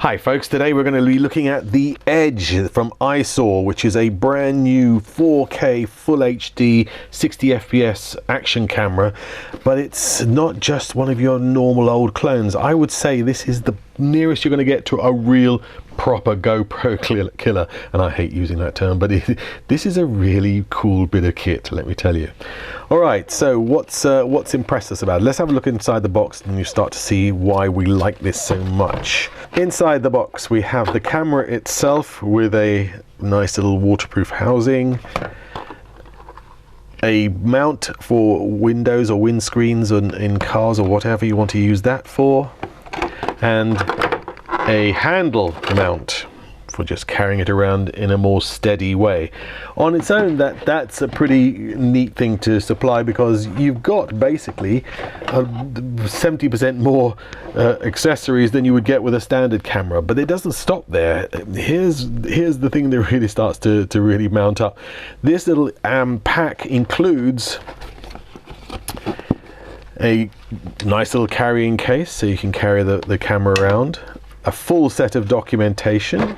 Hi folks, today we're going to be looking at the Edge from iSaw, which is a brand new 4K Full HD 60 FPS action camera, but it's not just one of your normal old clones. I would say this is the nearest you're going to get to a real proper GoPro killer, and I hate using that term, but this is a really cool bit of kit, let me tell you. Alright, so what's impressed us about it? Let's have a look inside the box and you start to see why we like this so much. Inside the box we have the camera itself with a nice little waterproof housing, a mount for windows or windscreens in cars or whatever you want to use that for, and a handle mount for just carrying it around in a more steady way. On its own, that's a pretty neat thing to supply, because you've got basically 70% more accessories than you would get with a standard camera. But it doesn't stop there. Here's the thing that really starts to really mount up. This little pack includes a nice little carrying case, so you can carry the camera around, a full set of documentation,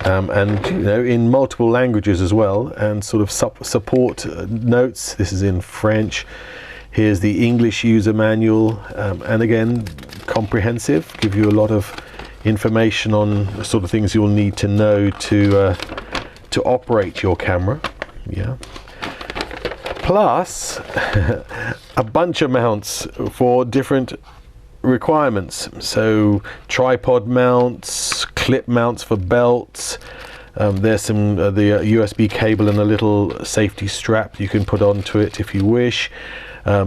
and in multiple languages as well, and sort of support notes. This is in French. Here's the English user manual, and again, comprehensive, give you a lot of information on the sort of things you'll need to know to operate your camera. Yeah. Plus a bunch of mounts for different requirements, so tripod mounts, clip mounts for belts. There's some the USB cable and a little safety strap you can put onto it if you wish.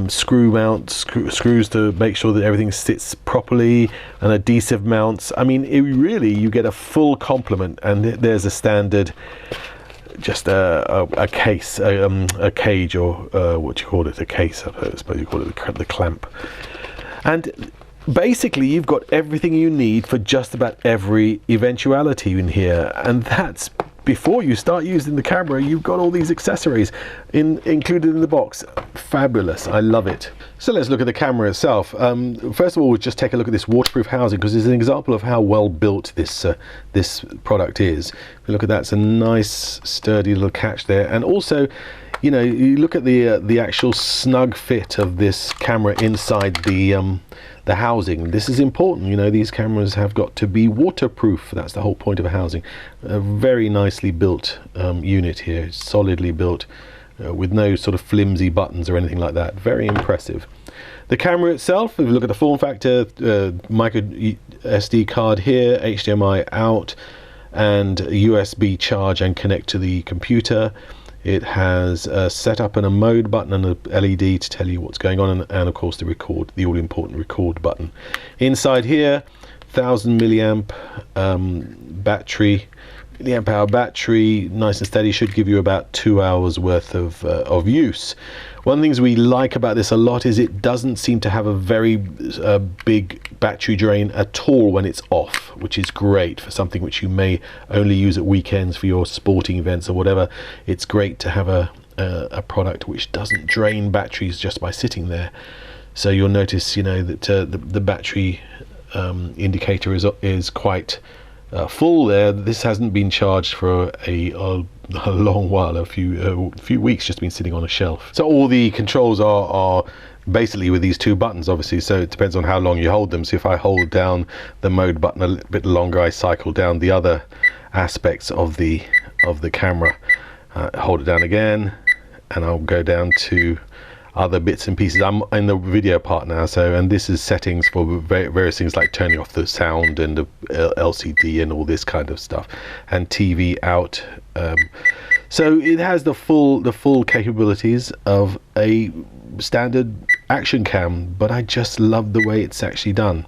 Screw mounts, screws to make sure that everything sits properly, and adhesive mounts. I mean, you get a full complement. And there's a standard, just a case, a cage, or what you call it, a case, I suppose you call it the clamp. And basically you've got everything you need for just about every eventuality in here, and that's before you start using the camera. You've got all these accessories included in the box. Fabulous, I love it. So let's look at the camera itself. First of all, we'll just take a look at this waterproof housing, because it's an example of how well built this product is. If you look at that, it's a nice sturdy little catch there, and also you look at the actual snug fit of this camera inside the housing. This is important. These cameras have got to be waterproof. That's the whole point of a housing. A very nicely built unit here, solidly built, with no sort of flimsy buttons or anything like that. Very impressive. The camera itself, if you look at the form factor, microSD card here, HDMI out, and USB charge and connect to the computer. It has a setup and a mode button and a LED to tell you what's going on, and of course the all important record button. Inside here, 1000 milliamp battery, milliamp hour battery, nice and steady, should give you about 2 hours worth of use. One of the things we like about this a lot is it doesn't seem to have a very big battery drain at all when it's off, which is great for something which you may only use at weekends for your sporting events or whatever. It's great to have a product which doesn't drain batteries just by sitting there. So you'll notice that the battery indicator is quite full there. This hasn't been charged for a long while, a few weeks, just been sitting on a shelf. So all the controls are basically with these two buttons, obviously, so it depends on how long you hold them. So if I hold down the mode button a little bit longer, I cycle down the other aspects of the camera. Hold it down again, and I'll go down to other bits and pieces. I'm in the video part now, and this is settings for various things like turning off the sound and the LCD and all this kind of stuff, and TV out. So it has the full capabilities of a standard action cam, but I just love the way it's actually done.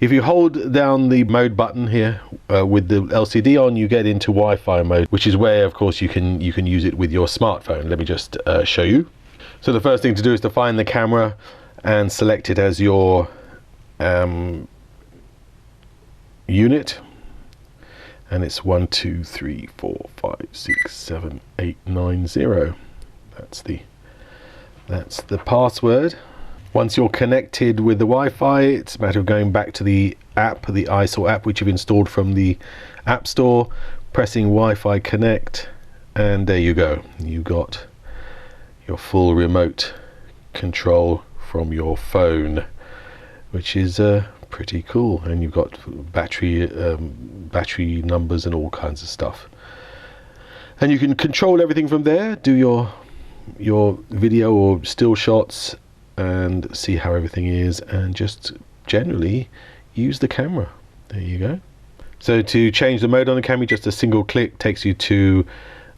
If you hold down the mode button here with the LCD on, you get into Wi-Fi mode, which is where, of course, you can use it with your smartphone. Let me just show you. So the first thing to do is to find the camera and select it as your unit, and it's 1 2 3 4 5 6 7 8 9 0. That's the password. Once you're connected with the Wi-Fi, it's a matter of going back to the app, the iSaw app, which you've installed from the App Store, pressing Wi-Fi connect, and there you go. You got your full remote control from your phone, which is pretty cool. And you've got battery numbers and all kinds of stuff. And you can control everything from there, do your video or still shots and see how everything is, and just generally use the camera. There you go. So to change the mode on the camera, just a single click takes you to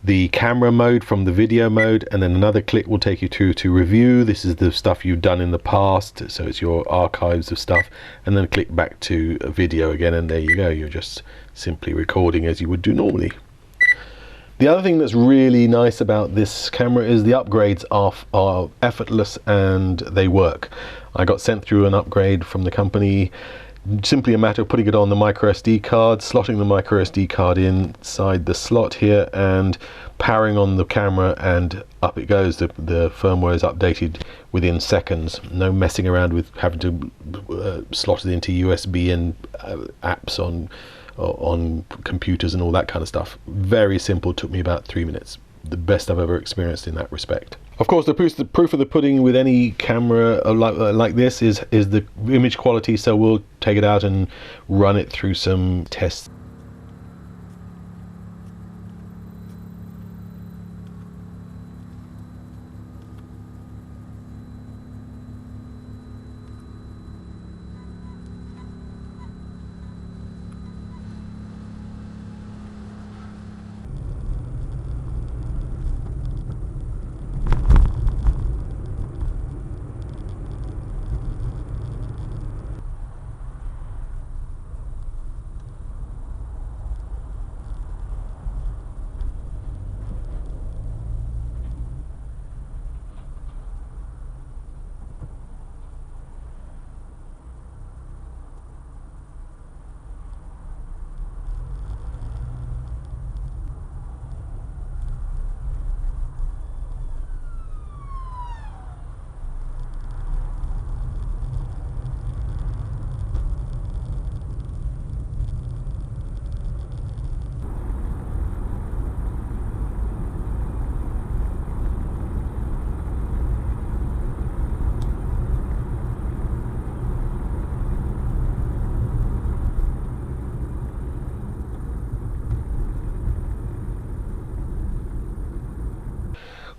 the camera mode from the video mode, and then another click will take you to review. This is the stuff you've done in the past, so it's your archives of stuff, and then click back to a video again, and there you go. You're just simply recording as you would do normally. The other thing that's really nice about this camera is the upgrades are effortless and they work. I got sent through an upgrade from the company. Simply a matter of putting it on the microSD card, slotting the microSD card inside the slot here, and powering on the camera, and up it goes. The firmware is updated within seconds. No messing around with having to slot it into USB and apps on computers and all that kind of stuff. Very simple, took me about 3 minutes. The best I've ever experienced in that respect. Of course, the proof of the pudding with any camera like this is the image quality, so we'll take it out and run it through some tests.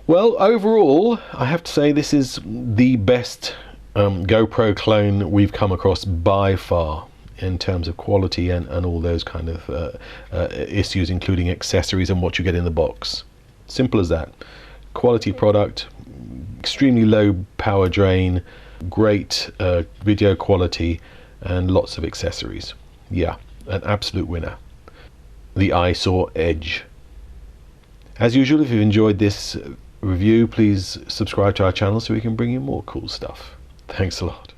Well, overall, I have to say this is the best GoPro clone we've come across by far, in terms of quality and all those kind of issues, including accessories and what you get in the box. Simple as that. Quality product, extremely low power drain, great video quality, and lots of accessories. Yeah, an absolute winner. The iSaw Edge. As usual, if you enjoyed this review, please subscribe to our channel so we can bring you more cool stuff. Thanks a lot.